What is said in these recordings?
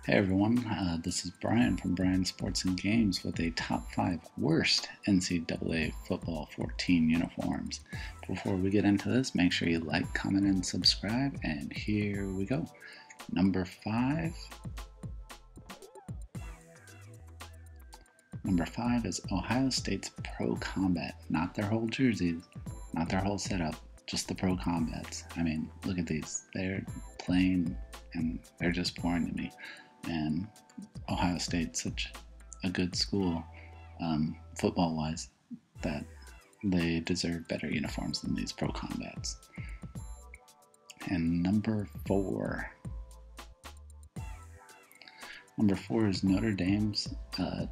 Hey everyone, this is Brian from Brian Sports and Games with a top 5 worst NCAA Football 14 uniforms. Before we get into this, make sure you like, comment, and subscribe, and here we go. Number 5 is Ohio State's Pro Combat, not their whole jerseys, not their whole setup, just the Pro Combats. I mean, look at these. They're plain and they're just boring to me. And Ohio State's such a good school, football-wise, that they deserve better uniforms than these Pro Combats. And number 4 is Notre Dame's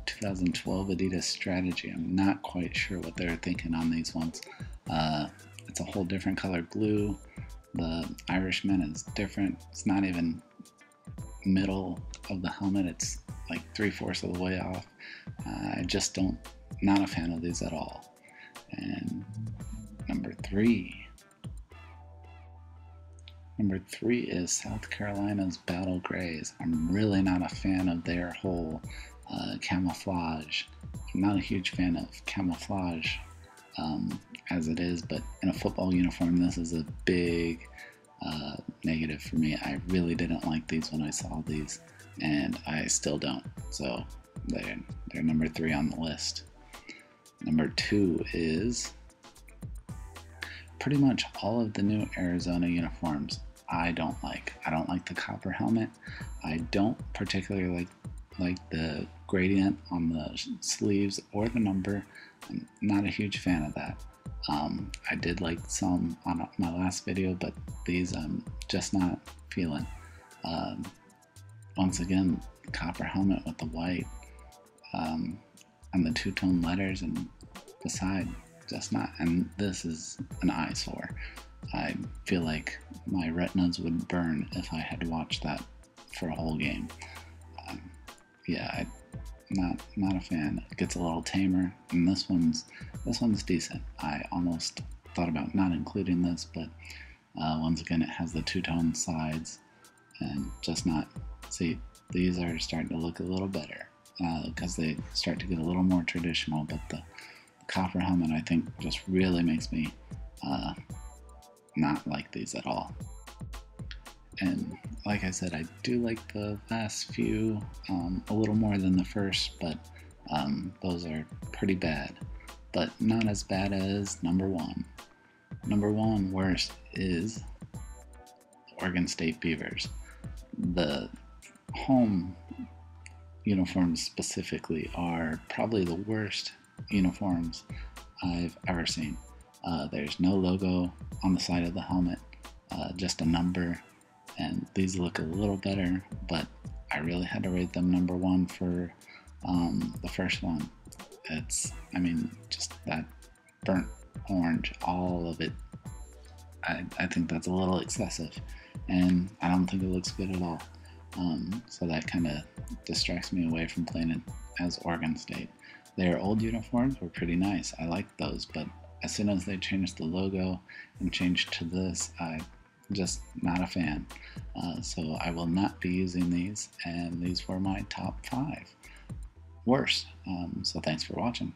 2012 Adidas strategy. I'm not quite sure what they're thinking on these ones. It's a whole different color blue. The Irishman is different. It's not even middle of the helmet, it's like 3/4 of the way off. I just not a fan of these at all. And number three is South Carolina's Battle Grays. I'm really not a fan of their whole camouflage. I'm not a huge fan of camouflage as it is, but in a football uniform, this is a big negative for me. I really didn't like these when I saw these, and I still don't. So they're number 3 on the list. Number 2 is pretty much all of the new Arizona uniforms. I don't like the copper helmet. I don't particularly like the gradient on the sleeves or the number. I'm not a huge fan of that. I did like some on my last video, but these I'm just not feeling. Once again, copper helmet with the white and the two-tone letters and the side, just not. And this is an eyesore. I feel like my retinas would burn if I had to watch that for a whole game. I'm not a fan. It gets a little tamer, and this one's decent. I almost thought about not including this, but once again, it has the two-tone sides, and just not. See, these are starting to look a little better because they start to get a little more traditional. But the copper helmet, I think, just really makes me not like these at all. And like I said, I do like the last few a little more than the first, but those are pretty bad. But not as bad as number 1. Number 1 worst is Oregon State Beavers. The home uniforms specifically are probably the worst uniforms I've ever seen. There's no logo on the side of the helmet, just a number. And these look a little better, but I really had to rate them number 1 for the first one. Just that burnt orange, all of it. I think that's a little excessive, and I don't think it looks good at all. So that kind of distracts me away from playing as Oregon State. Their old uniforms were pretty nice. I liked those, but as soon as they changed the logo and changed to this, I'm just not a fan. So I will not be using these, and these were my top 5 worst. So thanks for watching.